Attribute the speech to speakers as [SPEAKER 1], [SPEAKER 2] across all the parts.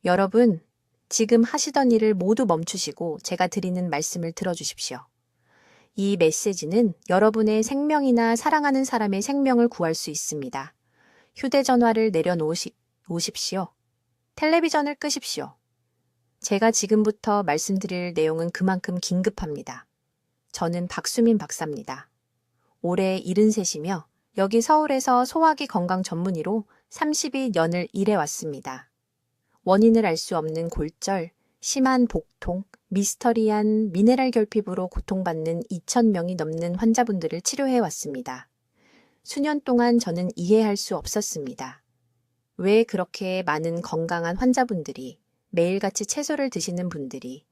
[SPEAKER 1] 여러분, 지금 하시던 일을 모두 멈추시고 제가 드리는 말씀을 들어주십시오. 이 메시지는 여러분의 생명이나 사랑하는 사람의 생명을 구할 수 있습니다. 휴대전화를 내려놓으십시오. 텔레비전을 끄십시오. 제가 지금부터 말씀드릴 내용은 그만큼 긴급합니다. 저는 박수민 박사입니다. 올해 73이며 여기 서울에서 소화기 건강 전문의로 32년을 일해왔습니다. 원인을 알 수 없는 골절, 심한 복통, 미스터리한 미네랄 결핍으로 고통받는 2,000명이 넘는 환자분들을 치료해왔습니다. 수년 동안 저는 이해할 수 없었습니다. 왜 그렇게 많은 건강한 환자분들이, 매일같이 채소를 드시는 분들이,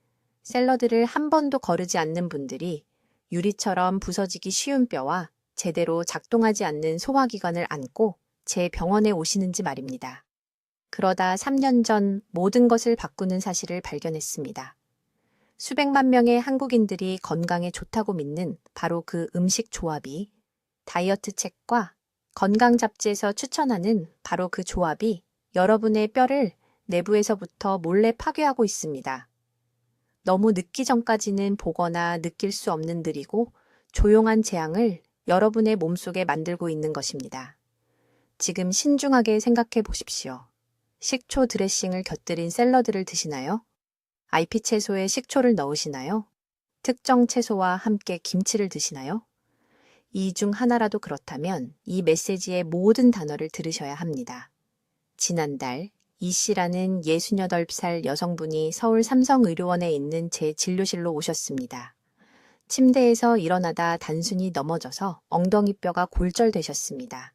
[SPEAKER 1] 샐러드를 한 번도 거르지 않는 분들이 유리처럼 부서지기 쉬운 뼈와 제대로 작동하지 않는 소화기관을 안고 제 병원에 오시는지 말입니다. 그러다 3년 전 모든 것을 바꾸는 사실을 발견했습니다. 수백만 명의 한국인들이 건강에 좋다고 믿는 바로 그 음식 조합이, 다이어트 책과 건강 잡지에서 추천하는 바로 그 조합이 여러분의 뼈를 내부에서부터 몰래 파괴하고 있습니다. 너무 늦기 전까지는 보거나 느낄 수 없는 느리고 조용한 재앙을 여러분의 몸속에 만들고 있는 것입니다. 지금 신중하게 생각해 보십시오. 식초 드레싱을 곁들인 샐러드를 드시나요? IP 채소에 식초를 넣으시나요? 특정 채소와 함께 김치를 드시나요? 이 중 하나라도 그렇다면 이 메시지의 모든 단어를 들으셔야 합니다. 지난달 이 씨라는 68살 여성분이 서울 삼성의료원에 있는 제 진료실로 오셨습니다. 침대에서 일어나다 단순히 넘어져서 엉덩이뼈가 골절되셨습니다.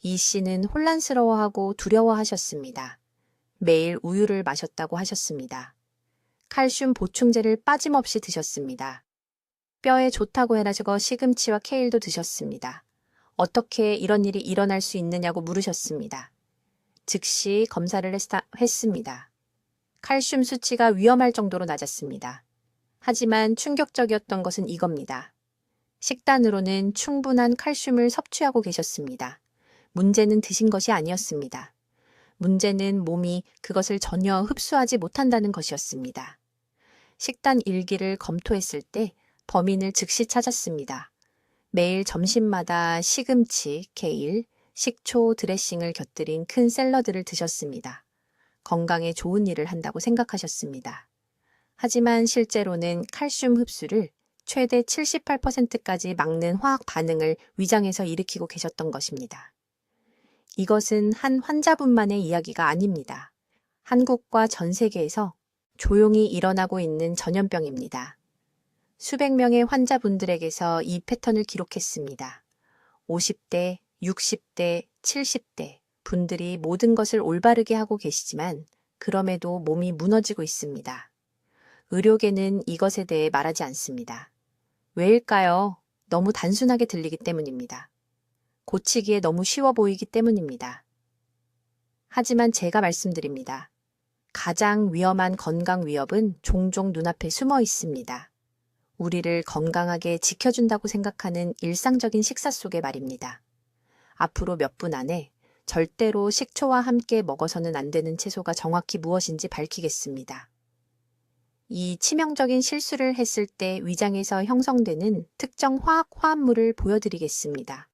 [SPEAKER 1] 이 씨는 혼란스러워하고 두려워하셨습니다. 매일 우유를 마셨다고 하셨습니다. 칼슘 보충제를 빠짐없이 드셨습니다. 뼈에 좋다고 해가지고 시금치와 케일도 드셨습니다. 어떻게 이런 일이 일어날 수 있느냐고 물으셨습니다. 즉시 검사를 했습니다. 칼슘 수치가 위험할 정도로 낮았습니다. 하지만 충격적이었던 것은 이겁니다. 식단으로는 충분한 칼슘을 섭취하고 계셨습니다. 문제는 드신 것이 아니었습니다. 문제는 몸이 그것을 전혀 흡수하지 못한다는 것이었습니다. 식단 일기를 검토했을 때 범인을 즉시 찾았습니다. 매일 점심마다 시금치, 케일, 식초 드레싱을 곁들인 큰 샐러드를 드셨습니다. 건강에 좋은 일을 한다고 생각하셨습니다. 하지만 실제로는 칼슘 흡수를 최대 78%까지 막는 화학 반응을 위장에서 일으키고 계셨던 것입니다. 이것은 한 환자분만의 이야기가 아닙니다. 한국과 전 세계에서 조용히 일어나고 있는 전염병입니다. 수백 명의 환자분들에게서 이 패턴을 기록했습니다. 50대, 60대, 70대 분들이 모든 것을 올바르게 하고 계시지만 그럼에도 몸이 무너지고 있습니다. 의료계는 이것에 대해 말하지 않습니다. 왜일까요? 너무 단순하게 들리기 때문입니다. 고치기에 너무 쉬워 보이기 때문입니다. 하지만 제가 말씀드립니다. 가장 위험한 건강 위협은 종종 눈앞에 숨어 있습니다. 우리를 건강하게 지켜준다고 생각하는 일상적인 식사 속에 말입니다. 앞으로 몇 분 안에 절대로 식초와 함께 먹어서는 안 되는 채소가 정확히 무엇인지 밝히겠습니다. 이 치명적인 실수를 했을 때 위장에서 형성되는 특정 화합물을 보여드리겠습니다.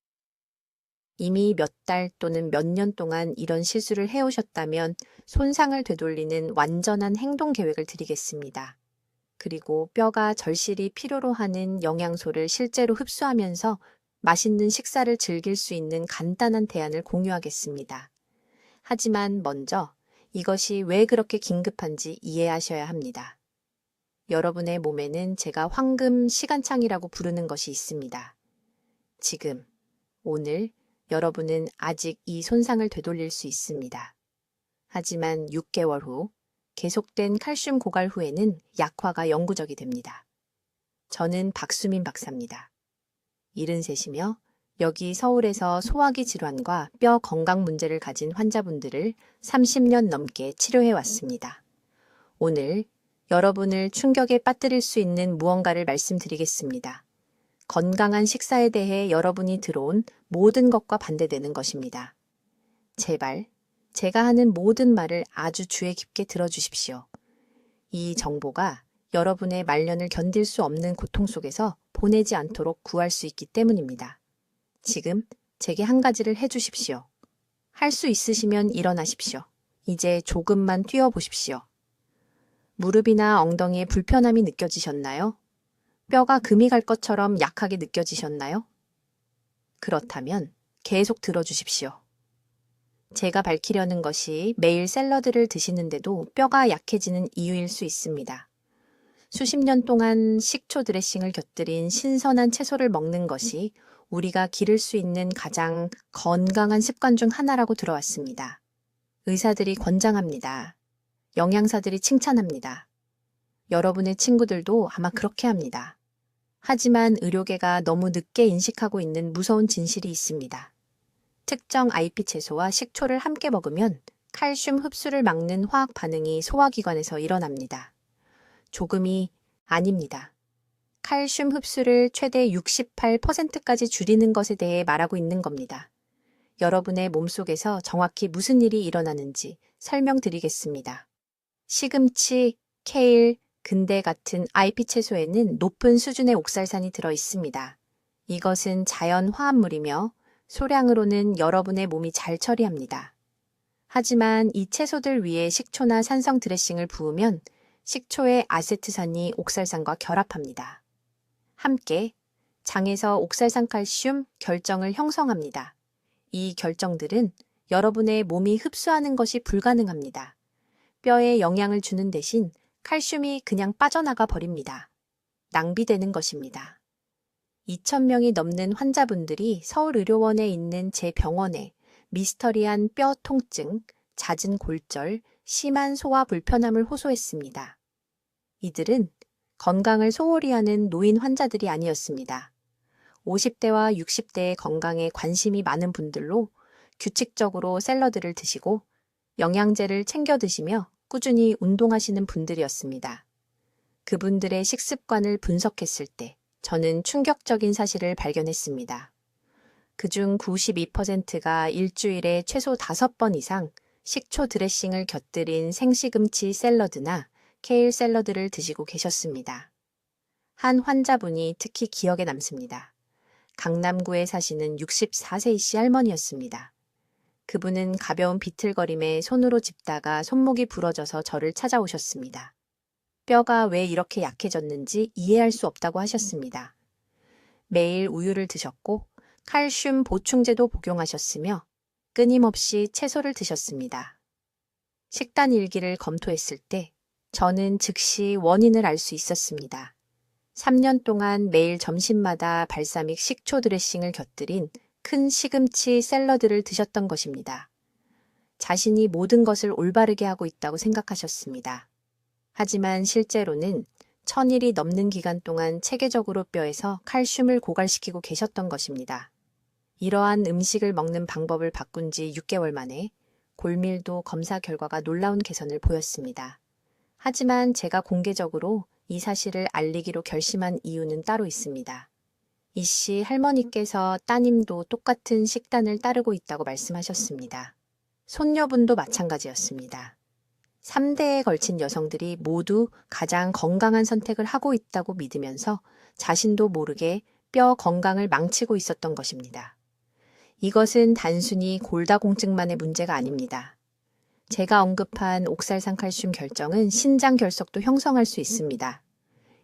[SPEAKER 1] 이미 몇 달 또는 몇 년 동안 이런 실수를 해오셨다면 손상을 되돌리는 완전한 행동 계획을 드리겠습니다. 그리고 뼈가 절실히 필요로 하는 영양소를 실제로 흡수하면서 맛있는 식사를 즐길 수 있는 간단한 대안을 공유하겠습니다. 하지만 먼저 이것이 왜 그렇게 긴급한지 이해하셔야 합니다. 여러분의 몸에는 제가 황금 시간창이라고 부르는 것이 있습니다. 지금, 오늘 여러분은 아직 이 손상을 되돌릴 수 있습니다. 하지만 6개월 후, 계속된 칼슘 고갈 후에는 약화가 영구적이 됩니다. 저는 박수민 박사입니다. 73이며 여기 서울에서 소화기 질환과 뼈 건강 문제를 가진 환자분들을 30년 넘게 치료해 왔습니다. 오늘 여러분을 충격에 빠뜨릴 수 있는 무언가를 말씀드리겠습니다. 건강한 식사에 대해 여러분이 들어온 모든 것과 반대되는 것입니다. 제발 제가 하는 모든 말을 아주 주의 깊게 들어주십시오. 이 정보가 여러분의 말년을 견딜 수 없는 고통 속에서 보내지 않도록 구할 수 있기 때문입니다. 지금 제게 한 가지를 해주십시오. 할 수 있으시면 일어나십시오. 이제 조금만 뛰어보십시오. 무릎이나 엉덩이에 불편함이 느껴지셨나요? 뼈가 금이 갈 것처럼 약하게 느껴지셨나요? 그렇다면 계속 들어주십시오. 제가 밝히려는 것이 매일 샐러드를 드시는데도 뼈가 약해지는 이유일 수 있습니다. 수십 년 동안 식초 드레싱을 곁들인 신선한 채소를 먹는 것이 우리가 기를 수 있는 가장 건강한 습관 중 하나라고 들어왔습니다. 의사들이 권장합니다. 영양사들이 칭찬합니다. 여러분의 친구들도 아마 그렇게 합니다. 하지만 의료계가 너무 늦게 인식하고 있는 무서운 진실이 있습니다. 특정 IP 채소와 식초를 함께 먹으면 칼슘 흡수를 막는 화학 반응이 소화기관에서 일어납니다. 조금이 아닙니다. 칼슘 흡수를 최대 68%까지 줄이는 것에 대해 말하고 있는 겁니다. 여러분의 몸속에서 정확히 무슨 일이 일어나는지 설명드리겠습니다. 시금치, 케일, 근대 같은 IP 채소에는 높은 수준의 옥살산이 들어 있습니다. 이것은 자연 화합물이며 소량으로는 여러분의 몸이 잘 처리합니다. 하지만 이 채소들 위에 식초나 산성 드레싱을 부으면 식초의 아세트산이 옥살산과 결합합니다. 함께 장에서 옥살산칼슘 결정을 형성합니다. 이 결정들은 여러분의 몸이 흡수하는 것이 불가능합니다. 뼈에 영향을 주는 대신 칼슘이 그냥 빠져나가 버립니다. 낭비되는 것입니다. 2,000명이 넘는 환자분들이 서울의료원에 있는 제 병원에 미스터리한 뼈 통증, 잦은 골절, 심한 소화 불편함을 호소했습니다. 이들은 건강을 소홀히 하는 노인 환자들이 아니었습니다. 50대와 60대의 건강에 관심이 많은 분들로 규칙적으로 샐러드를 드시고 영양제를 챙겨 드시며 꾸준히 운동하시는 분들이었습니다. 그분들의 식습관을 분석했을 때 저는 충격적인 사실을 발견했습니다. 그중 92%가 일주일에 최소 5번 이상 식초 드레싱을 곁들인 생시금치 샐러드나 케일 샐러드를 드시고 계셨습니다. 한 환자분이 특히 기억에 남습니다. 강남구에 사시는 64세이씨 할머니였습니다. 그분은 가벼운 비틀거림에 손으로 짚다가 손목이 부러져서 저를 찾아오셨습니다. 뼈가 왜 이렇게 약해졌는지 이해할 수 없다고 하셨습니다. 매일 우유를 드셨고 칼슘 보충제도 복용하셨으며 끊임없이 채소를 드셨습니다. 식단 일기를 검토했을 때 저는 즉시 원인을 알 수 있었습니다. 3년 동안 매일 점심마다 발사믹 식초 드레싱을 곁들인 큰 시금치 샐러드를 드셨던 것입니다. 자신이 모든 것을 올바르게 하고 있다고 생각하셨습니다. 하지만 실제로는 1000일이 넘는 기간 동안 체계적으로 뼈에서 칼슘을 고갈시키고 계셨던 것입니다. 이러한 음식을 먹는 방법을 바꾼 지 6개월 만에 골밀도 검사 결과가 놀라운 개선을 보였습니다. 하지만 제가 공개적으로 이 사실을 알리기로 결심한 이유는 따로 있습니다. 이씨 할머니께서 따님도 똑같은 식단을 따르고 있다고 말씀하셨습니다. 손녀분도 마찬가지였습니다. 3대에 걸친 여성들이 모두 가장 건강한 선택을 하고 있다고 믿으면서 자신도 모르게 뼈 건강을 망치고 있었던 것입니다. 이것은 단순히 골다공증만의 문제가 아닙니다. 제가 언급한 옥살산 칼슘 결정은 신장 결석도 형성할 수 있습니다.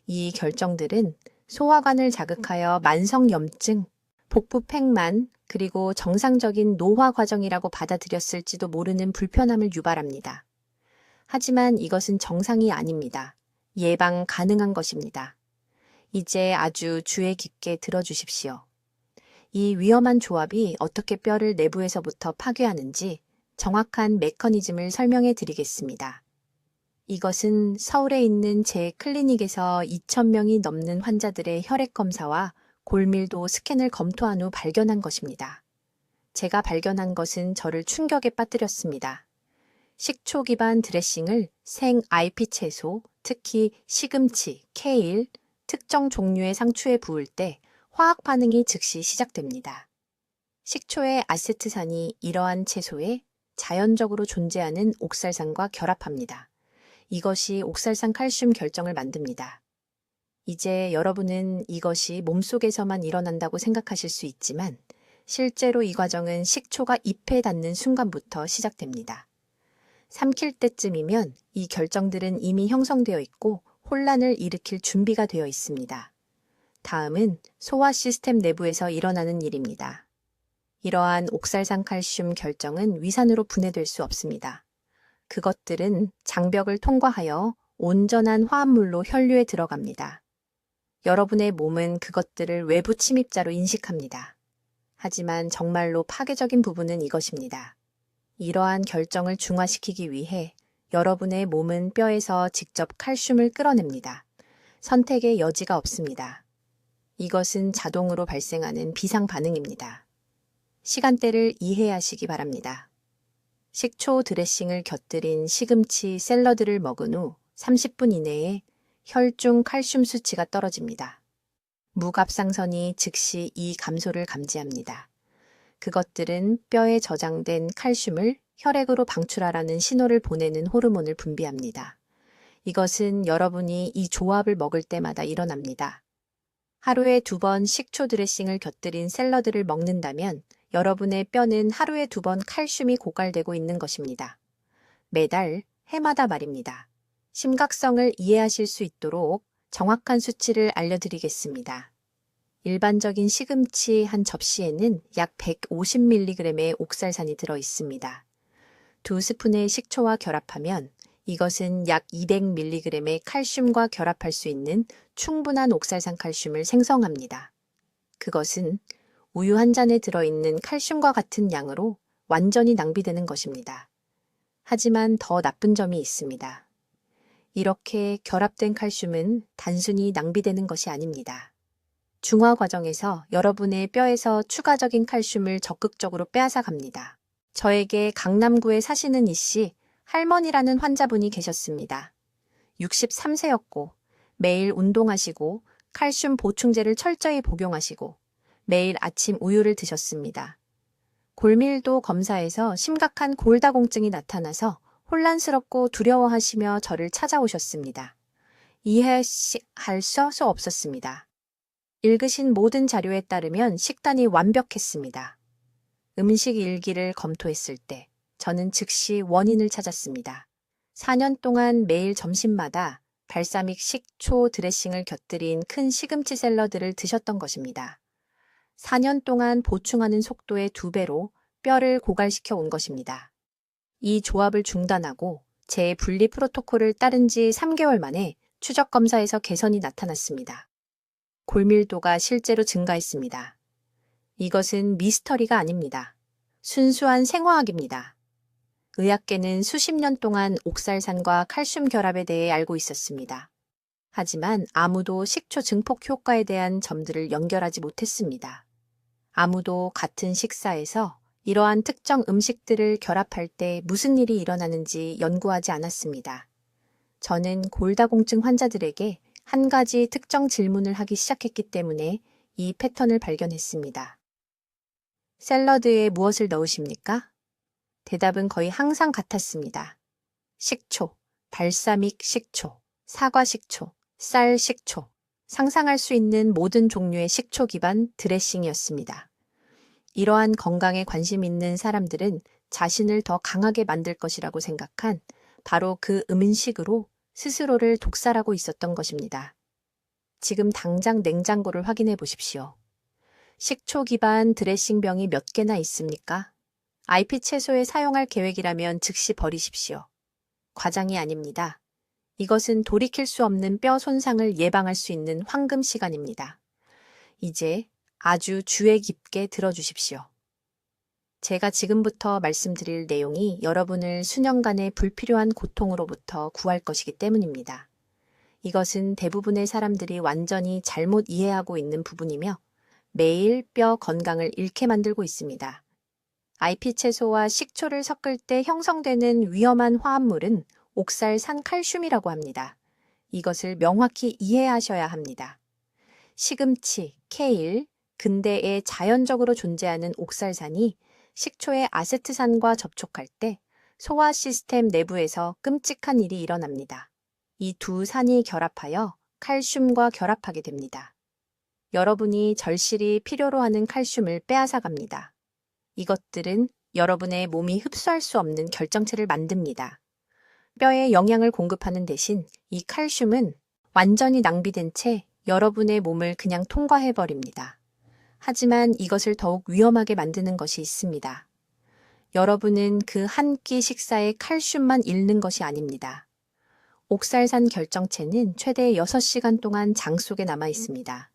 [SPEAKER 1] 이 결정들은 소화관을 자극하여 만성염증, 복부 팽만, 그리고 정상적인 노화 과정이라고 받아들였을지도 모르는 불편함을 유발합니다. 하지만 이것은 정상이 아닙니다. 예방 가능한 것입니다. 이제 아주 주의 깊게 들어주십시오. 이 위험한 조합이 어떻게 뼈를 내부에서부터 파괴하는지 정확한 메커니즘을 설명해 드리겠습니다. 이것은 서울에 있는 제 클리닉에서 2,000명이 넘는 환자들의 혈액 검사와 골밀도 스캔을 검토한 후 발견한 것입니다. 제가 발견한 것은 저를 충격에 빠뜨렸습니다. 식초 기반 드레싱을 생 IP 채소, 특히 시금치, 케일, 특정 종류의 상추에 부을 때 화학 반응이 즉시 시작됩니다. 식초의 아세트산이 이러한 채소에 자연적으로 존재하는 옥살산과 결합합니다. 이것이 옥살산 칼슘 결정을 만듭니다. 이제 여러분은 이것이 몸속에서만 일어난다고 생각하실 수 있지만 실제로 이 과정은 식초가 잎에 닿는 순간부터 시작됩니다. 삼킬 때쯤이면 이 결정들은 이미 형성되어 있고 혼란을 일으킬 준비가 되어 있습니다. 다음은 소화 시스템 내부에서 일어나는 일입니다. 이러한 옥살산 칼슘 결정은 위산으로 분해될 수 없습니다. 그것들은 장벽을 통과하여 온전한 화합물로 혈류에 들어갑니다. 여러분의 몸은 그것들을 외부 침입자로 인식합니다. 하지만 정말로 파괴적인 부분은 이것입니다. 이러한 결정을 중화시키기 위해 여러분의 몸은 뼈에서 직접 칼슘을 끌어냅니다. 선택의 여지가 없습니다. 이것은 자동으로 발생하는 비상 반응입니다. 시간대를 이해하시기 바랍니다. 식초 드레싱을 곁들인 시금치 샐러드를 먹은 후 30분 이내에 혈중 칼슘 수치가 떨어집니다. 무갑상선이 즉시 이 감소를 감지합니다. 그것들은 뼈에 저장된 칼슘을 혈액으로 방출하라는 신호를 보내는 호르몬을 분비합니다. 이것은 여러분이 이 조합을 먹을 때마다 일어납니다. 하루에 2번 식초 드레싱을 곁들인 샐러드를 먹는다면 여러분의 뼈는 하루에 2번 칼슘이 고갈되고 있는 것입니다. 매달, 해마다 말입니다. 심각성을 이해하실 수 있도록 정확한 수치를 알려드리겠습니다. 일반적인 시금치 한 접시에는 약 150mg의 옥살산이 들어 있습니다. 2스푼의 식초와 결합하면 이것은 약 200mg의 칼슘과 결합할 수 있는 충분한 옥살산 칼슘을 생성합니다. 그것은 우유 한 잔에 들어있는 칼슘과 같은 양으로 완전히 낭비되는 것입니다. 하지만 더 나쁜 점이 있습니다. 이렇게 결합된 칼슘은 단순히 낭비되는 것이 아닙니다. 중화 과정에서 여러분의 뼈에서 추가적인 칼슘을 적극적으로 빼앗아 갑니다. 저에게 강남구에 사시는 이씨 할머니라는 환자분이 계셨습니다. 63세였고 매일 운동하시고 칼슘 보충제를 철저히 복용하시고 매일 아침 우유를 드셨습니다. 골밀도 검사에서 심각한 골다공증이 나타나서 혼란스럽고 두려워하시며 저를 찾아오셨습니다. 이해할 수 없었습니다. 읽으신 모든 자료에 따르면 식단이 완벽했습니다. 음식 일기를 검토했을 때 저는 즉시 원인을 찾았습니다. 4년 동안 매일 점심마다 발사믹 식초 드레싱을 곁들인 큰 시금치 샐러드를 드셨던 것입니다. 4년 동안 보충하는 속도의 2배로 뼈를 고갈시켜 온 것입니다. 이 조합을 중단하고 제 분리 프로토콜을 따른 지 3개월 만에 추적 검사에서 개선이 나타났습니다. 골밀도가 실제로 증가했습니다. 이것은 미스터리가 아닙니다. 순수한 생화학입니다. 의학계는 수십 년 동안 옥살산과 칼슘 결합에 대해 알고 있었습니다. 하지만 아무도 식초 증폭 효과에 대한 점들을 연결하지 못했습니다. 아무도 같은 식사에서 이러한 특정 음식들을 결합할 때 무슨 일이 일어나는지 연구하지 않았습니다. 저는 골다공증 환자들에게 한 가지 특정 질문을 하기 시작했기 때문에 이 패턴을 발견했습니다. 샐러드에 무엇을 넣으십니까? 대답은 거의 항상 같았습니다. 식초, 발사믹 식초, 사과 식초, 쌀 식초, 상상할 수 있는 모든 종류의 식초 기반 드레싱이었습니다. 이러한 건강에 관심 있는 사람들은 자신을 더 강하게 만들 것이라고 생각한 바로 그 음식으로 스스로를 독살하고 있었던 것입니다. 지금 당장 냉장고를 확인해 보십시오. 식초 기반 드레싱병이 몇 개나 있습니까? IP 채소에 사용할 계획이라면 즉시 버리십시오. 과장이 아닙니다. 이것은 돌이킬 수 없는 뼈 손상을 예방할 수 있는 황금 시간입니다. 이제 아주 주의 깊게 들어주십시오. 제가 지금부터 말씀드릴 내용이 여러분을 수년간의 불필요한 고통으로부터 구할 것이기 때문입니다. 이것은 대부분의 사람들이 완전히 잘못 이해하고 있는 부분이며 매일 뼈 건강을 잃게 만들고 있습니다. IP 채소와 식초를 섞을 때 형성되는 위험한 화합물은 옥살산 칼슘이라고 합니다. 이것을 명확히 이해하셔야 합니다. 시금치, 케일, 근대에 자연적으로 존재하는 옥살산이 식초의 아세트산과 접촉할 때 소화 시스템 내부에서 끔찍한 일이 일어납니다. 이 두 산이 결합하여 칼슘과 결합하게 됩니다. 여러분이 절실히 필요로 하는 칼슘을 빼앗아 갑니다. 이것들은 여러분의 몸이 흡수할 수 없는 결정체를 만듭니다. 뼈에 영양을 공급하는 대신 이 칼슘은 완전히 낭비된 채 여러분의 몸을 그냥 통과해버립니다. 하지만 이것을 더욱 위험하게 만드는 것이 있습니다. 여러분은 그 한 끼 식사에 칼슘만 잃는 것이 아닙니다. 옥살산 결정체는 최대 6시간 동안 장 속에 남아 있습니다.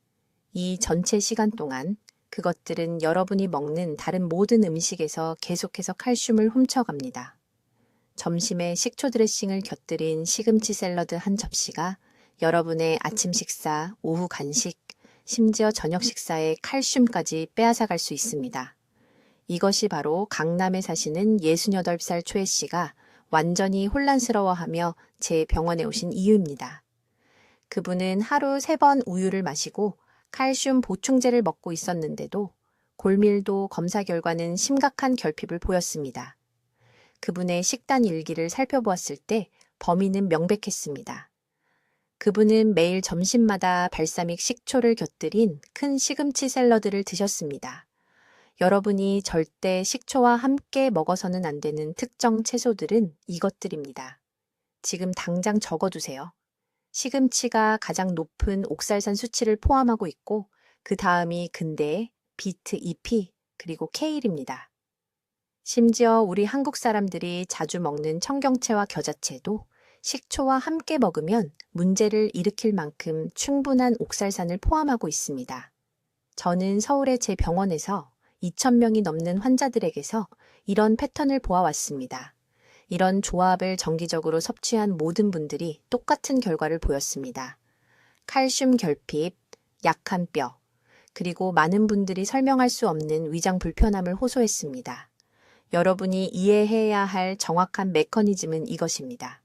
[SPEAKER 1] 이 전체 시간 동안 그것들은 여러분이 먹는 다른 모든 음식에서 계속해서 칼슘을 훔쳐갑니다. 점심에 식초 드레싱을 곁들인 시금치 샐러드 한 접시가 여러분의 아침 식사, 오후 간식, 심지어 저녁 식사에 칼슘까지 빼앗아갈 수 있습니다. 이것이 바로 강남에 사시는 68살 초혜 씨가 완전히 혼란스러워하며 제 병원에 오신 이유입니다. 그분은 하루 3번 우유를 마시고 칼슘 보충제를 먹고 있었는데도 골밀도 검사 결과는 심각한 결핍을 보였습니다. 그분의 식단 일기를 살펴보았을 때 범인은 명백했습니다. 그분은 매일 점심마다 발사믹 식초를 곁들인 큰 시금치 샐러드를 드셨습니다. 여러분이 절대 식초와 함께 먹어서는 안 되는 특정 채소들은 이것들입니다. 지금 당장 적어두세요. 시금치가 가장 높은 옥살산 수치를 포함하고 있고 그 다음이 근대, 비트 잎이 그리고 케일입니다. 심지어 우리 한국 사람들이 자주 먹는 청경채와 겨자채도 식초와 함께 먹으면 문제를 일으킬 만큼 충분한 옥살산을 포함하고 있습니다. 저는 서울의 제 병원에서 2,000명이 넘는 환자들에게서 이런 패턴을 보아왔습니다. 이런 조합을 정기적으로 섭취한 모든 분들이 똑같은 결과를 보였습니다. 칼슘 결핍, 약한 뼈, 그리고 많은 분들이 설명할 수 없는 위장 불편함을 호소했습니다. 여러분이 이해해야 할 정확한 메커니즘은 이것입니다.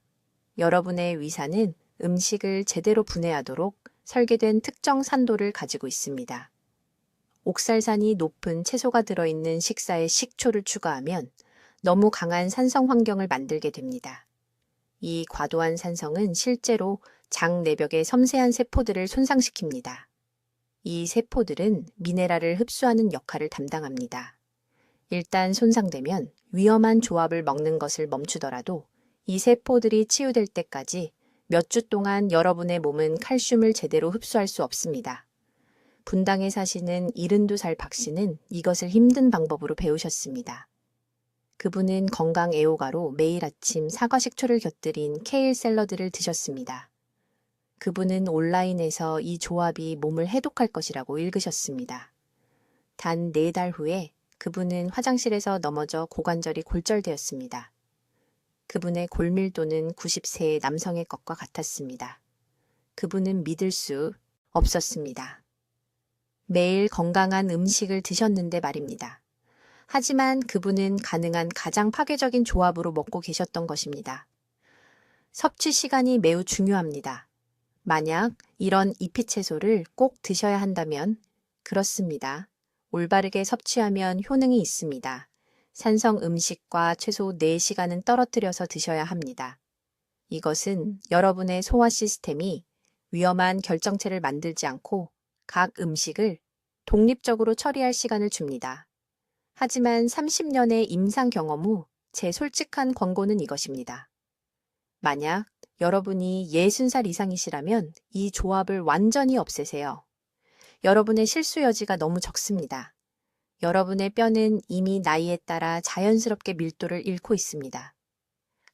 [SPEAKER 1] 여러분의 위산은 음식을 제대로 분해하도록 설계된 특정 산도를 가지고 있습니다. 옥살산이 높은 채소가 들어있는 식사에 식초를 추가하면 너무 강한 산성 환경을 만들게 됩니다. 이 과도한 산성은 실제로 장 내벽의 섬세한 세포들을 손상시킵니다. 이 세포들은 미네랄을 흡수하는 역할을 담당합니다. 일단 손상되면 위험한 조합을 먹는 것을 멈추더라도 이 세포들이 치유될 때까지 몇 주 동안 여러분의 몸은 칼슘을 제대로 흡수할 수 없습니다. 분당에 사시는 72살 박 씨는 이것을 힘든 방법으로 배우셨습니다. 그분은 건강 애호가로 매일 아침 사과 식초를 곁들인 케일 샐러드를 드셨습니다. 그분은 온라인에서 이 조합이 몸을 해독할 것이라고 읽으셨습니다. 단 4달 후에 그분은 화장실에서 넘어져 고관절이 골절되었습니다. 그분의 골밀도는 90세의 남성의 것과 같았습니다. 그분은 믿을 수 없었습니다. 매일 건강한 음식을 드셨는데 말입니다. 하지만 그분은 가능한 가장 파괴적인 조합으로 먹고 계셨던 것입니다. 섭취 시간이 매우 중요합니다. 만약 이런 잎이 채소를 꼭 드셔야 한다면 그렇습니다. 올바르게 섭취하면 효능이 있습니다. 산성 음식과 최소 4시간은 떨어뜨려서 드셔야 합니다. 이것은 여러분의 소화 시스템이 위험한 결정체를 만들지 않고 각 음식을 독립적으로 처리할 시간을 줍니다. 하지만 30년의 임상 경험 후 제 솔직한 권고는 이것입니다. 만약 여러분이 60살 이상이시라면 이 조합을 완전히 없애세요. 여러분의 실수 여지가 너무 적습니다. 여러분의 뼈는 이미 나이에 따라 자연스럽게 밀도를 잃고 있습니다.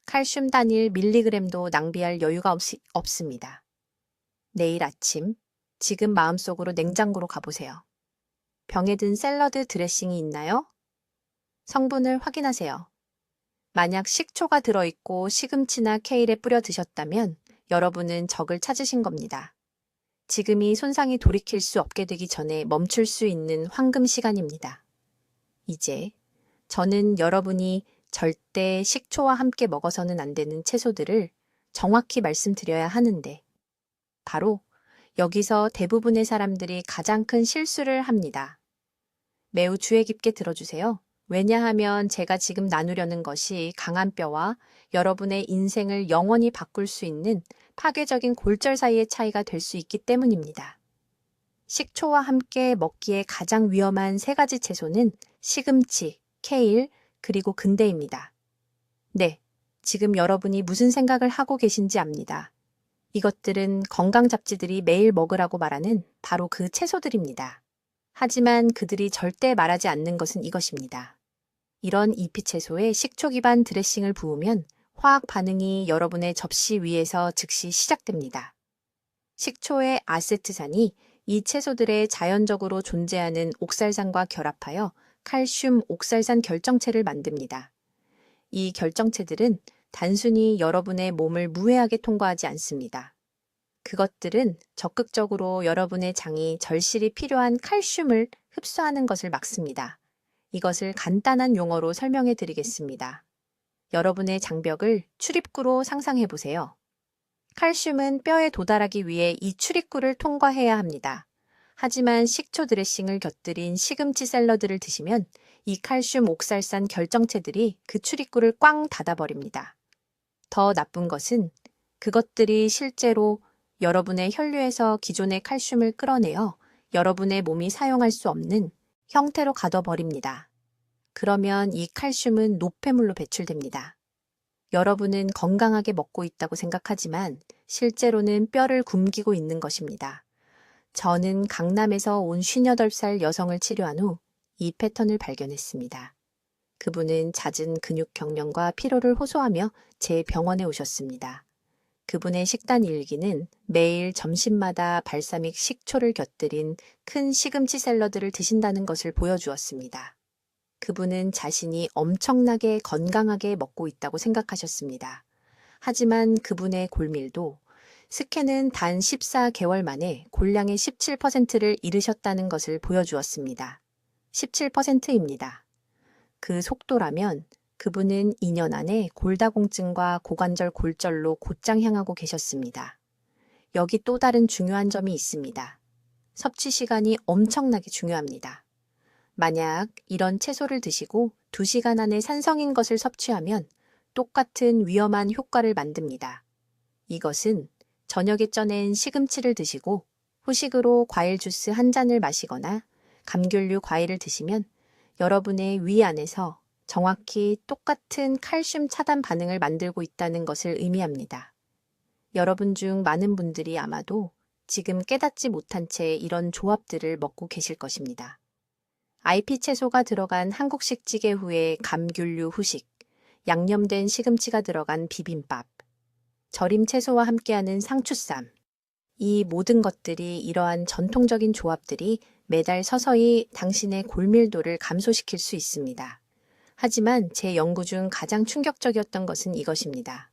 [SPEAKER 1] 칼슘 단일 밀리그램도 낭비할 여유가 없습니다. 내일 아침, 지금 마음속으로 냉장고로 가보세요. 병에 든 샐러드 드레싱이 있나요? 성분을 확인하세요. 만약 식초가 들어있고 시금치나 케일에 뿌려 드셨다면 여러분은 적을 찾으신 겁니다. 지금이 손상이 돌이킬 수 없게 되기 전에 멈출 수 있는 황금 시간입니다. 이제 저는 여러분이 절대 식초와 함께 먹어서는 안 되는 채소들을 정확히 말씀드려야 하는데 바로 여기서 대부분의 사람들이 가장 큰 실수를 합니다. 매우 주의 깊게 들어주세요. 왜냐하면 제가 지금 나누려는 것이 강한 뼈와 여러분의 인생을 영원히 바꿀 수 있는 파괴적인 골절 사이의 차이가 될 수 있기 때문입니다. 식초와 함께 먹기에 가장 위험한 세 가지 채소는 시금치, 케일, 그리고 근대입니다. 네, 지금 여러분이 무슨 생각을 하고 계신지 압니다. 이것들은 건강 잡지들이 매일 먹으라고 말하는 바로 그 채소들입니다. 하지만 그들이 절대 말하지 않는 것은 이것입니다. 이런 잎이 채소에 식초 기반 드레싱을 부으면 화학 반응이 여러분의 접시 위에서 즉시 시작됩니다. 식초의 아세트산이 이 채소들에 자연적으로 존재하는 옥살산과 결합하여 칼슘 옥살산 결정체를 만듭니다. 이 결정체들은 단순히 여러분의 몸을 무해하게 통과하지 않습니다. 그것들은 적극적으로 여러분의 장이 절실히 필요한 칼슘을 흡수하는 것을 막습니다. 이것을 간단한 용어로 설명해 드리겠습니다. 여러분의 장벽을 출입구로 상상해 보세요. 칼슘은 뼈에 도달하기 위해 이 출입구를 통과해야 합니다. 하지만 식초 드레싱을 곁들인 시금치 샐러드를 드시면 이 칼슘 옥살산 결정체들이 그 출입구를 꽝 닫아버립니다. 더 나쁜 것은 그것들이 실제로 여러분의 혈류에서 기존의 칼슘을 끌어내어 여러분의 몸이 사용할 수 없는 형태로 가둬버립니다. 그러면 이 칼슘은 노폐물로 배출됩니다. 여러분은 건강하게 먹고 있다고 생각하지만 실제로는 뼈를 굶기고 있는 것입니다. 저는 강남에서 온 58살 여성을 치료한 후 이 패턴을 발견했습니다. 그분은 잦은 근육 경련과 피로를 호소하며 제 병원에 오셨습니다. 그분의 식단 일기는 매일 점심마다 발사믹 식초를 곁들인 큰 시금치 샐러드를 드신다는 것을 보여주었습니다. 그분은 자신이 엄청나게 건강하게 먹고 있다고 생각하셨습니다. 하지만 그분의 골밀도 스캔은 단 14개월 만에 골량의 17%를 잃으셨다는 것을 보여주었습니다. 17%입니다. 그 속도라면 그분은 2년 안에 골다공증과 고관절 골절로 곧장 향하고 계셨습니다. 여기 또 다른 중요한 점이 있습니다. 섭취 시간이 엄청나게 중요합니다. 만약 이런 채소를 드시고 2시간 안에 산성인 것을 섭취하면 똑같은 위험한 효과를 만듭니다. 이것은 저녁에 쪄낸 시금치를 드시고 후식으로 과일 주스 한 잔을 마시거나 감귤류 과일을 드시면 여러분의 위 안에서 정확히 똑같은 칼슘 차단 반응을 만들고 있다는 것을 의미합니다. 여러분 중 많은 분들이 아마도 지금 깨닫지 못한 채 이런 조합들을 먹고 계실 것입니다. IP 채소가 들어간 한국식 찌개 후에 감귤류 후식, 양념된 시금치가 들어간 비빔밥, 절임 채소와 함께하는 상추쌈. 이 모든 것들이 이러한 전통적인 조합들이 매달 서서히 당신의 골밀도를 감소시킬 수 있습니다. 하지만 제 연구 중 가장 충격적이었던 것은 이것입니다.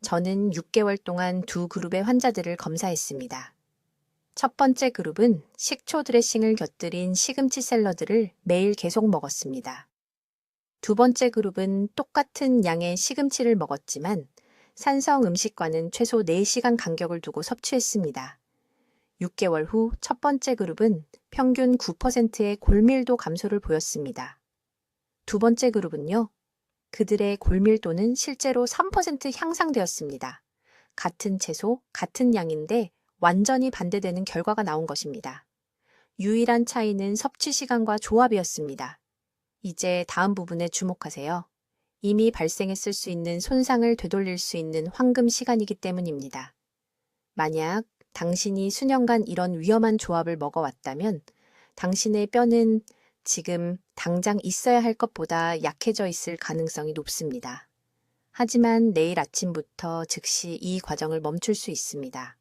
[SPEAKER 1] 저는 6개월 동안 두 그룹의 환자들을 검사했습니다. 첫 번째 그룹은 식초 드레싱을 곁들인 시금치 샐러드를 매일 계속 먹었습니다. 두 번째 그룹은 똑같은 양의 시금치를 먹었지만 산성 음식과는 최소 4시간 간격을 두고 섭취했습니다. 6개월 후 첫 번째 그룹은 평균 9%의 골밀도 감소를 보였습니다. 두 번째 그룹은요, 그들의 골밀도는 실제로 3% 향상되었습니다. 같은 채소, 같은 양인데 완전히 반대되는 결과가 나온 것입니다. 유일한 차이는 섭취 시간과 조합이었습니다. 이제 다음 부분에 주목하세요. 이미 발생했을 수 있는 손상을 되돌릴 수 있는 황금 시간이기 때문입니다. 만약 당신이 수년간 이런 위험한 조합을 먹어왔다면 당신의 뼈는 지금 당장 있어야 할 것보다 약해져 있을 가능성이 높습니다. 하지만 내일 아침부터 즉시 이 과정을 멈출 수 있습니다.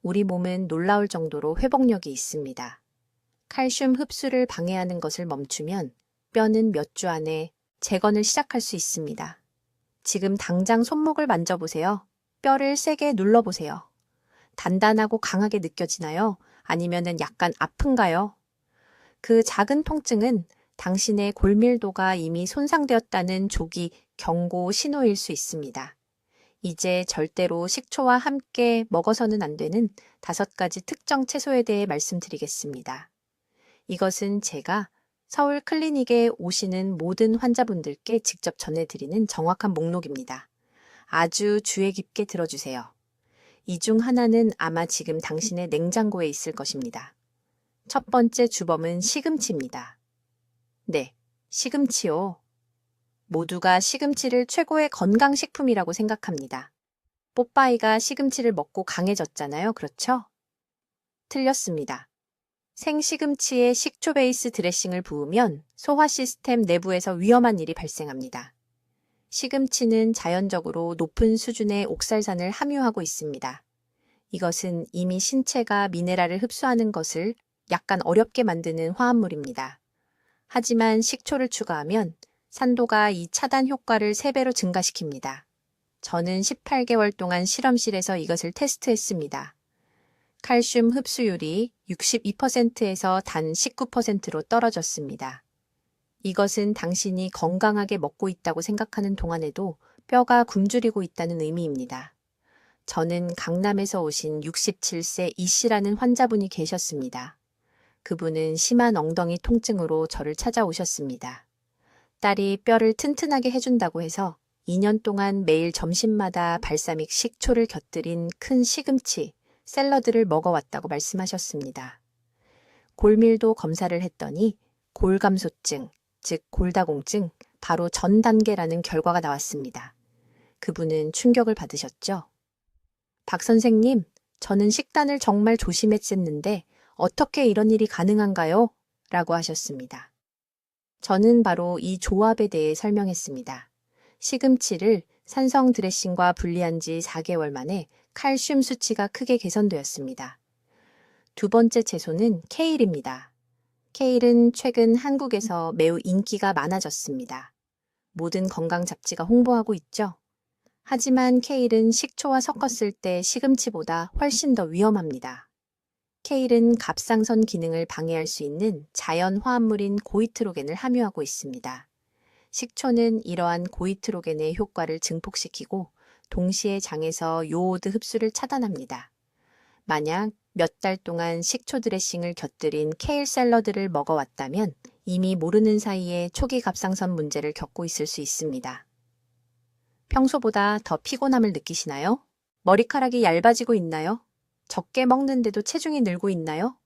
[SPEAKER 1] 우리 몸은 놀라울 정도로 회복력이 있습니다. 칼슘 흡수를 방해하는 것을 멈추면 뼈는 몇 주 안에 재건을 시작할 수 있습니다. 지금 당장 손목을 만져보세요. 뼈를 세게 눌러보세요. 단단하고 강하게 느껴지나요? 아니면은 약간 아픈가요? 그 작은 통증은 당신의 골밀도가 이미 손상되었다는 조기 경고 신호일 수 있습니다. 이제 절대로 식초와 함께 먹어서는 안 되는 5가지 특정 채소에 대해 말씀드리겠습니다. 이것은 제가 서울 클리닉에 오시는 모든 환자분들께 직접 전해드리는 정확한 목록입니다. 아주 주의 깊게 들어주세요. 이 중 하나는 아마 지금 당신의 냉장고에 있을 것입니다. 첫 번째 주범은 시금치입니다. 네, 시금치요. 모두가 시금치를 최고의 건강식품이라고 생각합니다. 뽀빠이가 시금치를 먹고 강해졌잖아요. 그렇죠? 틀렸습니다. 생시금치에 식초 베이스 드레싱을 부으면 소화 시스템 내부에서 위험한 일이 발생합니다. 시금치는 자연적으로 높은 수준의 옥살산을 함유하고 있습니다. 이것은 이미 신체가 미네랄을 흡수하는 것을 약간 어렵게 만드는 화합물입니다. 하지만 식초를 추가하면 산도가 이 차단 효과를 3배로 증가시킵니다. 저는 18개월 동안 실험실에서 이것을 테스트했습니다. 칼슘 흡수율이 62%에서 단 19%로 떨어졌습니다. 이것은 당신이 건강하게 먹고 있다고 생각하는 동안에도 뼈가 굶주리고 있다는 의미입니다. 저는 강남에서 오신 67세 이 씨라는 환자분이 계셨습니다. 그분은 심한 엉덩이 통증으로 저를 찾아오셨습니다. 딸이 뼈를 튼튼하게 해준다고 해서 2년 동안 매일 점심마다 발사믹 식초를 곁들인 큰 시금치, 샐러드를 먹어왔다고 말씀하셨습니다. 골밀도 검사를 했더니 골감소증, 즉 골다공증, 바로 전 단계라는 결과가 나왔습니다. 그분은 충격을 받으셨죠? 박 선생님, 저는 식단을 정말 조심했었는데 어떻게 이런 일이 가능한가요? 라고 하셨습니다. 저는 바로 이 조합에 대해 설명했습니다. 시금치를 산성 드레싱과 분리한 지 4개월 만에 칼슘 수치가 크게 개선되었습니다. 두 번째 채소는 케일입니다. 케일은 최근 한국에서 매우 인기가 많아졌습니다. 모든 건강 잡지가 홍보하고 있죠. 하지만 케일은 식초와 섞었을 때 시금치보다 훨씬 더 위험합니다. 케일은 갑상선 기능을 방해할 수 있는 자연 화합물인 고이트로겐을 함유하고 있습니다. 식초는 이러한 고이트로겐의 효과를 증폭시키고 동시에 장에서 요오드 흡수를 차단합니다. 만약 몇 달 동안 식초 드레싱을 곁들인 케일 샐러드를 먹어왔다면 이미 모르는 사이에 초기 갑상선 문제를 겪고 있을 수 있습니다. 평소보다 더 피곤함을 느끼시나요? 머리카락이 얇아지고 있나요? 적게 먹는데도 체중이 늘고 있나요?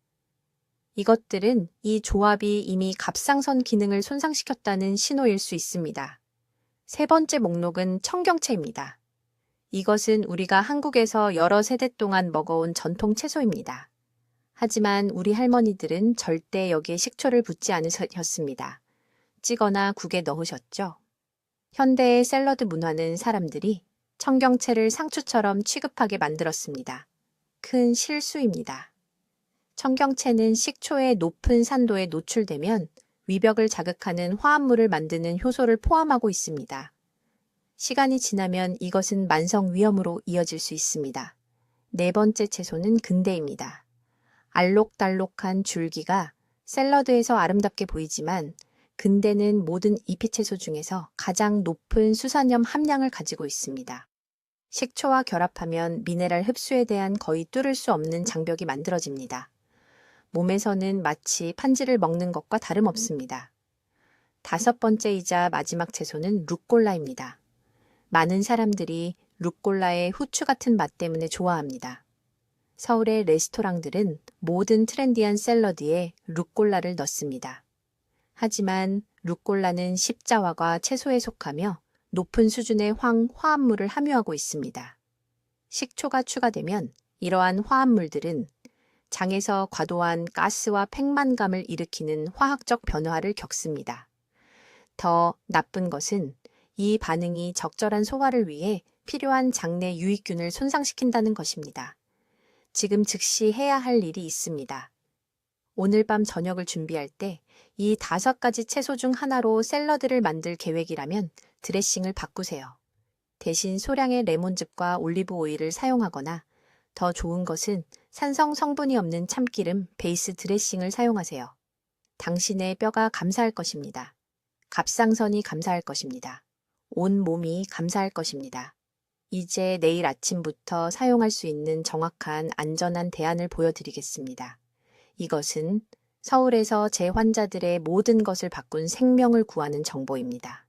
[SPEAKER 1] 이것들은 이 조합이 이미 갑상선 기능을 손상시켰다는 신호일 수 있습니다. 세 번째 목록은 청경채입니다. 이것은 우리가 한국에서 여러 세대 동안 먹어온 전통 채소입니다. 하지만 우리 할머니들은 절대 여기에 식초를 붓지 않으셨습니다. 찌거나 국에 넣으셨죠. 현대의 샐러드 문화는 사람들이 청경채를 상추처럼 취급하게 만들었습니다. 큰 실수입니다. 청경채는 식초의 높은 산도에 노출되면 위벽을 자극하는 화합물을 만드는 효소를 포함하고 있습니다. 시간이 지나면 이것은 만성 위염으로 이어질 수 있습니다. 네 번째 채소는 근대입니다. 알록달록한 줄기가 샐러드에서 아름답게 보이지만 근대는 모든 잎이채소 중에서 가장 높은 수산염 함량을 가지고 있습니다. 식초와 결합하면 미네랄 흡수에 대한 거의 뚫을 수 없는 장벽이 만들어집니다. 몸에서는 마치 판지를 먹는 것과 다름없습니다. 다섯 번째이자 마지막 채소는 루꼴라입니다. 많은 사람들이 루꼴라의 후추 같은 맛 때문에 좋아합니다. 서울의 레스토랑들은 모든 트렌디한 샐러드에 루꼴라를 넣습니다. 하지만 루꼴라는 십자화과 채소에 속하며 높은 수준의 화합물을 함유하고 있습니다. 식초가 추가되면 이러한 화합물들은 장에서 과도한 가스와 팽만감을 일으키는 화학적 변화를 겪습니다. 더 나쁜 것은 이 반응이 적절한 소화를 위해 필요한 장내 유익균을 손상시킨다는 것입니다. 지금 즉시 해야 할 일이 있습니다. 오늘 밤 저녁을 준비할 때 이 5가지 채소 중 하나로 샐러드를 만들 계획이라면 드레싱을 바꾸세요. 대신 소량의 레몬즙과 올리브 오일을 사용하거나 더 좋은 것은 산성 성분이 없는 참기름 베이스 드레싱을 사용하세요. 당신의 뼈가 감사할 것입니다. 갑상선이 감사할 것입니다. 온 몸이 감사할 것입니다. 이제 내일 아침부터 사용할 수 있는 정확한 안전한 대안을 보여드리겠습니다. 이것은 서울에서 제 환자들의 모든 것을 바꾼 생명을 구하는 정보입니다.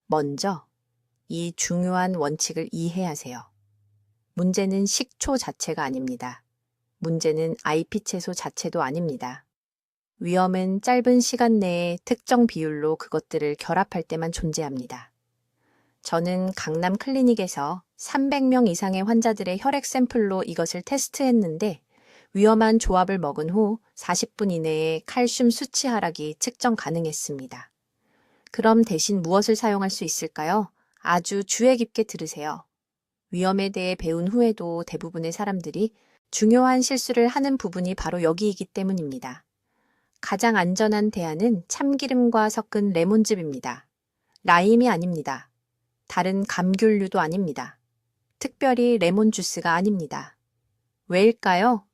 [SPEAKER 1] 먼저 이 중요한 원칙을 이해하세요. 문제는 식초 자체가 아닙니다. 문제는 IP 채소 자체도 아닙니다. 위험은 짧은 시간 내에 특정 비율로 그것들을 결합할 때만 존재합니다. 저는 강남 클리닉에서 300명 이상의 환자들의 혈액 샘플로 이것을 테스트했는데 위험한 조합을 먹은 후 40분 이내에 칼슘 수치 하락이 측정 가능했습니다. 그럼 대신 무엇을 사용할 수 있을까요? 아주 주의 깊게 들으세요. 위험에 대해 배운 후에도 대부분의 사람들이 중요한 실수를 하는 부분이 바로 여기이기 때문입니다. 가장 안전한 대안은 참기름과 섞은 레몬즙입니다. 라임이 아닙니다. 다른 감귤류도 아닙니다. 특별히 레몬 주스가 아닙니다. 왜일까요?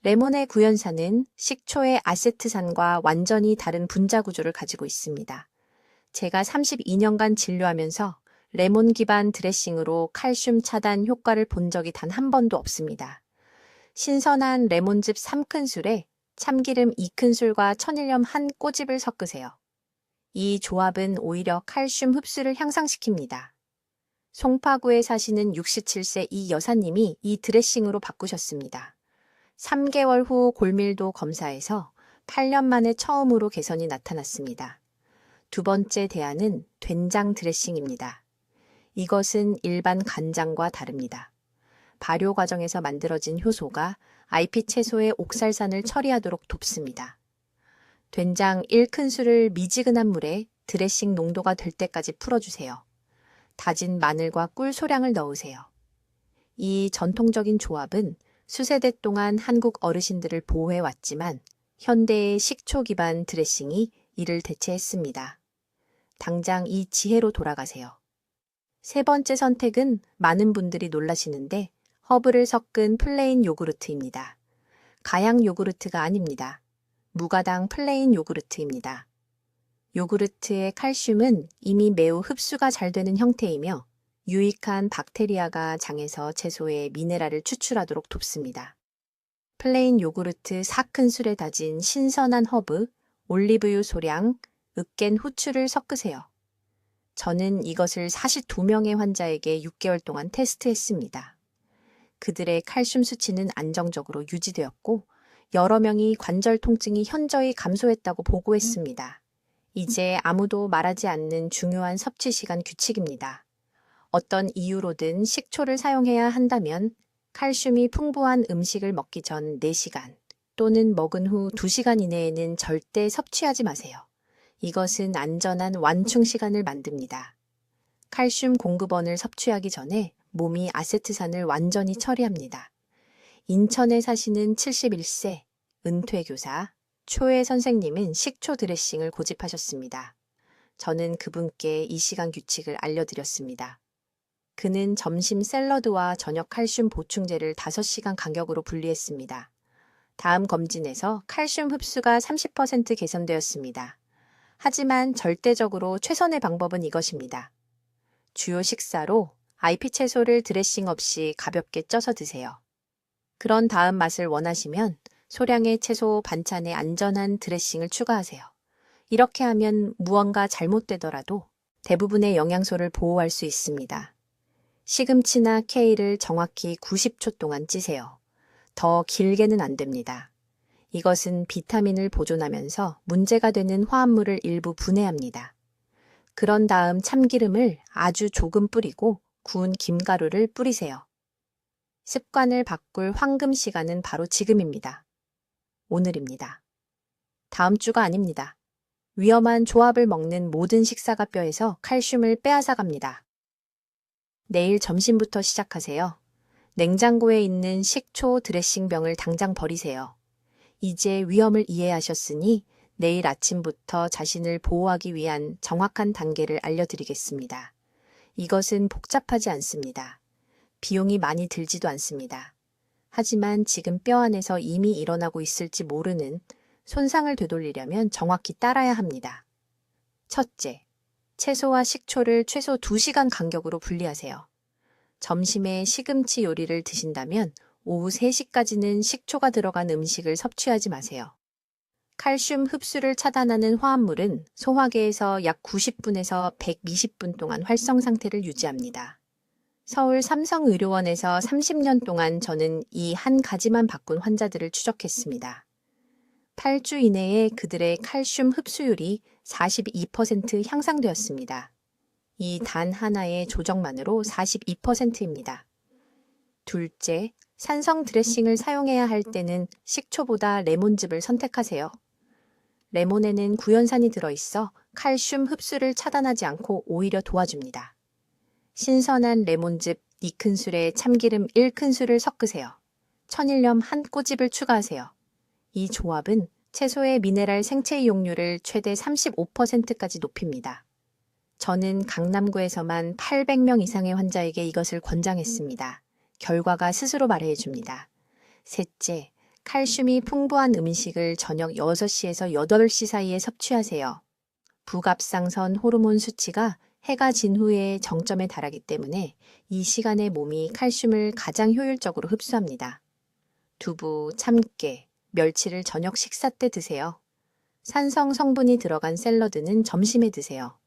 [SPEAKER 1] 레몬의 구연산은 식초의 아세트산과 완전히 다른 분자 구조를 가지고 있습니다. 제가 32년간 진료하면서 레몬 기반 드레싱으로 칼슘 차단 효과를 본 적이 단 한 번도 없습니다. 신선한 레몬즙 3큰술에 참기름 2큰술과 천일염 1꼬집을 섞으세요. 이 조합은 오히려 칼슘 흡수를 향상시킵니다. 송파구에 사시는 67세 이 여사님이 이 드레싱으로 바꾸셨습니다. 3개월 후 골밀도 검사에서 8년 만에 처음으로 개선이 나타났습니다. 두 번째 대안은 된장 드레싱입니다. 이것은 일반 간장과 다릅니다. 발효 과정에서 만들어진 효소가 IP 채소의 옥살산을 처리하도록 돕습니다. 된장 1큰술을 미지근한 물에 드레싱 농도가 될 때까지 풀어주세요. 다진 마늘과 꿀 소량을 넣으세요. 이 전통적인 조합은 수세대 동안 한국 어르신들을 보호해왔지만 현대의 식초 기반 드레싱이 이를 대체했습니다. 당장 이 지혜로 돌아가세요. 세 번째 선택은 많은 분들이 놀라시는데 허브를 섞은 플레인 요구르트입니다. 가양 요구르트가 아닙니다. 무가당 플레인 요구르트입니다. 요구르트의 칼슘은 이미 매우 흡수가 잘 되는 형태이며 유익한 박테리아가 장에서 채소의 미네랄을 추출하도록 돕습니다. 플레인 요구르트 4큰술에 다진 신선한 허브, 올리브유 소량, 으깬 후추를 섞으세요. 저는 이것을 42명의 환자에게 6개월 동안 테스트했습니다. 그들의 칼슘 수치는 안정적으로 유지되었고 여러 명이 관절 통증이 현저히 감소했다고 보고했습니다. 이제 아무도 말하지 않는 중요한 섭취 시간 규칙입니다. 어떤 이유로든 식초를 사용해야 한다면 칼슘이 풍부한 음식을 먹기 전 4시간 또는 먹은 후 2시간 이내에는 절대 섭취하지 마세요. 이것은 안전한 완충 시간을 만듭니다. 칼슘 공급원을 섭취하기 전에 몸이 아세트산을 완전히 처리합니다. 인천에 사시는 71세 은퇴교사 초혜 선생님은 식초 드레싱을 고집하셨습니다. 저는 그분께 이 시간 규칙을 알려드렸습니다. 그는 점심 샐러드와 저녁 칼슘 보충제를 5시간 간격으로 분리했습니다. 다음 검진에서 칼슘 흡수가 30% 개선되었습니다. 하지만 절대적으로 최선의 방법은 이것입니다. 주요 식사로 IP 채소를 드레싱 없이 가볍게 쪄서 드세요. 그런 다음 맛을 원하시면 소량의 채소 반찬에 안전한 드레싱을 추가하세요. 이렇게 하면 무언가 잘못되더라도 대부분의 영양소를 보호할 수 있습니다. 시금치나 케일을 정확히 90초 동안 찌세요. 더 길게는 안 됩니다. 이것은 비타민을 보존하면서 문제가 되는 화합물을 일부 분해합니다. 그런 다음 참기름을 아주 조금 뿌리고 구운 김가루를 뿌리세요. 습관을 바꿀 황금 시간은 바로 지금입니다. 오늘입니다. 다음 주가 아닙니다. 위험한 조합을 먹는 모든 식사가 뼈에서 칼슘을 빼앗아 갑니다. 내일 점심부터 시작하세요. 냉장고에 있는 식초 드레싱병을 당장 버리세요. 이제 위험을 이해하셨으니 내일 아침부터 자신을 보호하기 위한 정확한 단계를 알려드리겠습니다. 이것은 복잡하지 않습니다. 비용이 많이 들지도 않습니다. 하지만 지금 뼈 안에서 이미 일어나고 있을지 모르는 손상을 되돌리려면 정확히 따라야 합니다. 첫째, 채소와 식초를 최소 2시간 간격으로 분리하세요. 점심에 시금치 요리를 드신다면 오후 3시까지는 식초가 들어간 음식을 섭취하지 마세요. 칼슘 흡수를 차단하는 화합물은 소화계에서 약 90분에서 120분 동안 활성 상태를 유지합니다. 서울 삼성의료원에서 30년 동안 저는 이 한 가지만 바꾼 환자들을 추적했습니다. 8주 이내에 그들의 칼슘 흡수율이 42% 향상되었습니다. 이 단 하나의 조정만으로 42%입니다. 둘째, 산성 드레싱을 사용해야 할 때는 식초보다 레몬즙을 선택하세요. 레몬에는 구연산이 들어있어 칼슘 흡수를 차단하지 않고 오히려 도와줍니다. 신선한 레몬즙 2큰술에 참기름 1큰술을 섞으세요. 천일염 한 꼬집을 추가하세요. 이 조합은 채소의 미네랄 생체 이용률을 최대 35%까지 높입니다. 저는 강남구에서만 800명 이상의 환자에게 이것을 권장했습니다. 결과가 스스로 말해줍니다. 셋째, 칼슘이 풍부한 음식을 저녁 6시에서 8시 사이에 섭취하세요. 부갑상선 호르몬 수치가 해가 진 후에 정점에 달하기 때문에 이 시간에 몸이 칼슘을 가장 효율적으로 흡수합니다. 두부, 참깨, 멸치를 저녁 식사 때 드세요. 산성 성분이 들어간 샐러드는 점심에 드세요.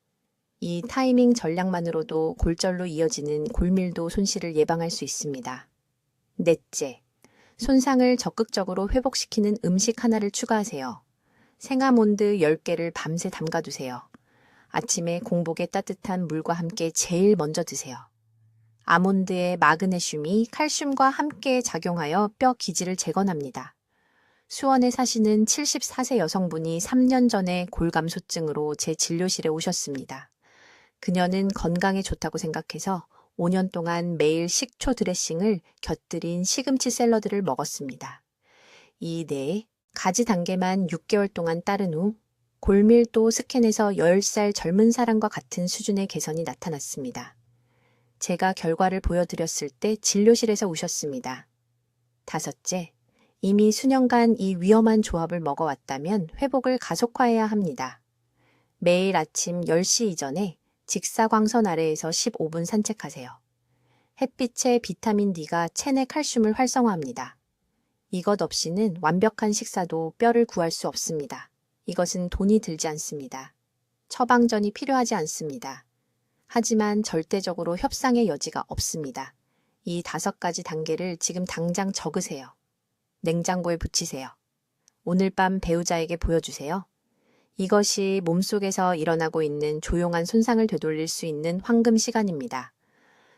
[SPEAKER 1] 이 타이밍 전략만으로도 골절로 이어지는 골밀도 손실을 예방할 수 있습니다. 넷째, 손상을 적극적으로 회복시키는 음식 하나를 추가하세요. 생아몬드 10개를 밤새 담가두세요. 아침에 공복에 따뜻한 물과 함께 제일 먼저 드세요. 아몬드의 마그네슘이 칼슘과 함께 작용하여 뼈 기질을 재건합니다. 수원에 사시는 74세 여성분이 3년 전에 골감소증으로 제 진료실에 오셨습니다. 그녀는 건강에 좋다고 생각해서 5년 동안 매일 식초 드레싱을 곁들인 시금치 샐러드를 먹었습니다. 이 네 가지 단계만 6개월 동안 따른 후 골밀도 스캔에서 10살 젊은 사람과 같은 수준의 개선이 나타났습니다. 제가 결과를 보여드렸을 때 진료실에서 우셨습니다. 다섯째, 이미 수년간 이 위험한 조합을 먹어왔다면 회복을 가속화해야 합니다. 매일 아침 10시 이전에 직사광선 아래에서 15분 산책하세요. 햇빛의 비타민 D가 체내 칼슘을 활성화합니다. 이것 없이는 완벽한 식사도 뼈를 구할 수 없습니다. 이것은 돈이 들지 않습니다. 처방전이 필요하지 않습니다. 하지만 절대적으로 협상의 여지가 없습니다. 이 5가지 단계를 지금 당장 적으세요. 냉장고에 붙이세요. 오늘 밤 배우자에게 보여주세요. 이것이 몸속에서 일어나고 있는 조용한 손상을 되돌릴 수 있는 황금 시간입니다.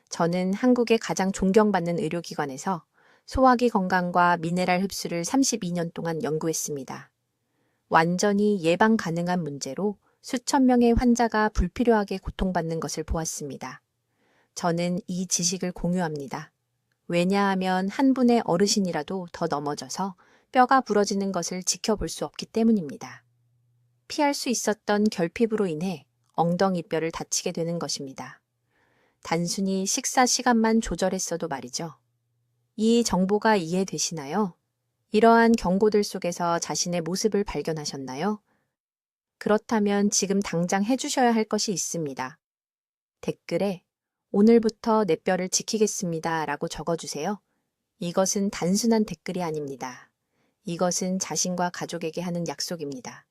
[SPEAKER 1] 저는 한국의 가장 존경받는 의료기관에서 소화기 건강과 미네랄 흡수를 32년 동안 연구했습니다. 완전히 예방 가능한 문제로 수천 명의 환자가 불필요하게 고통받는 것을 보았습니다. 저는 이 지식을 공유합니다. 왜냐하면 한 분의 어르신이라도 더 넘어져서 뼈가 부러지는 것을 지켜볼 수 없기 때문입니다. 피할 수 있었던 결핍으로 인해 엉덩이뼈를 다치게 되는 것입니다. 단순히 식사 시간만 조절했어도 말이죠. 이 정보가 이해되시나요? 이러한 경고들 속에서 자신의 모습을 발견하셨나요? 그렇다면 지금 당장 해주셔야 할 것이 있습니다. 댓글에 오늘부터 내 뼈를 지키겠습니다 라고 적어주세요. 이것은 단순한 댓글이 아닙니다. 이것은 자신과 가족에게 하는 약속입니다.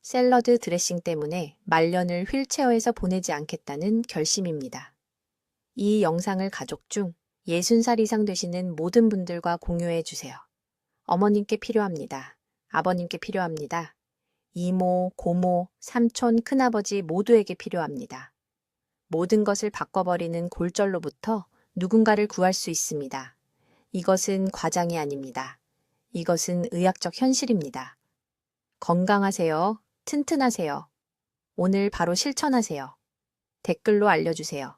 [SPEAKER 1] 샐러드 드레싱 때문에 말년을 휠체어에서 보내지 않겠다는 결심입니다. 이 영상을 가족 중 60살 이상 되시는 모든 분들과 공유해 주세요. 어머님께 필요합니다. 아버님께 필요합니다. 이모, 고모, 삼촌, 큰아버지 모두에게 필요합니다. 모든 것을 바꿔버리는 골절로부터 누군가를 구할 수 있습니다. 이것은 과장이 아닙니다. 이것은 의학적 현실입니다. 건강하세요. 튼튼하세요. 오늘 바로 실천하세요. 댓글로 알려주세요.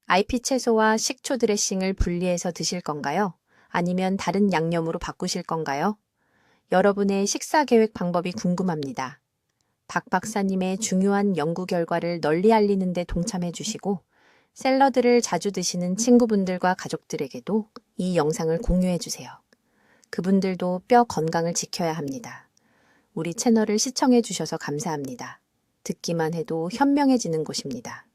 [SPEAKER 1] IP 채소와 식초 드레싱을 분리해서 드실 건가요? 아니면 다른 양념으로 바꾸실 건가요? 여러분의 식사 계획 방법이 궁금합니다. 박 박사님의 중요한 연구 결과를 널리 알리는 데 동참해 주시고 샐러드를 자주 드시는 친구분들과 가족들에게도 이 영상을 공유해 주세요. 그분들도 뼈 건강을 지켜야 합니다. 우리 채널을 시청해 주셔서 감사합니다. 듣기만 해도 현명해지는 곳입니다.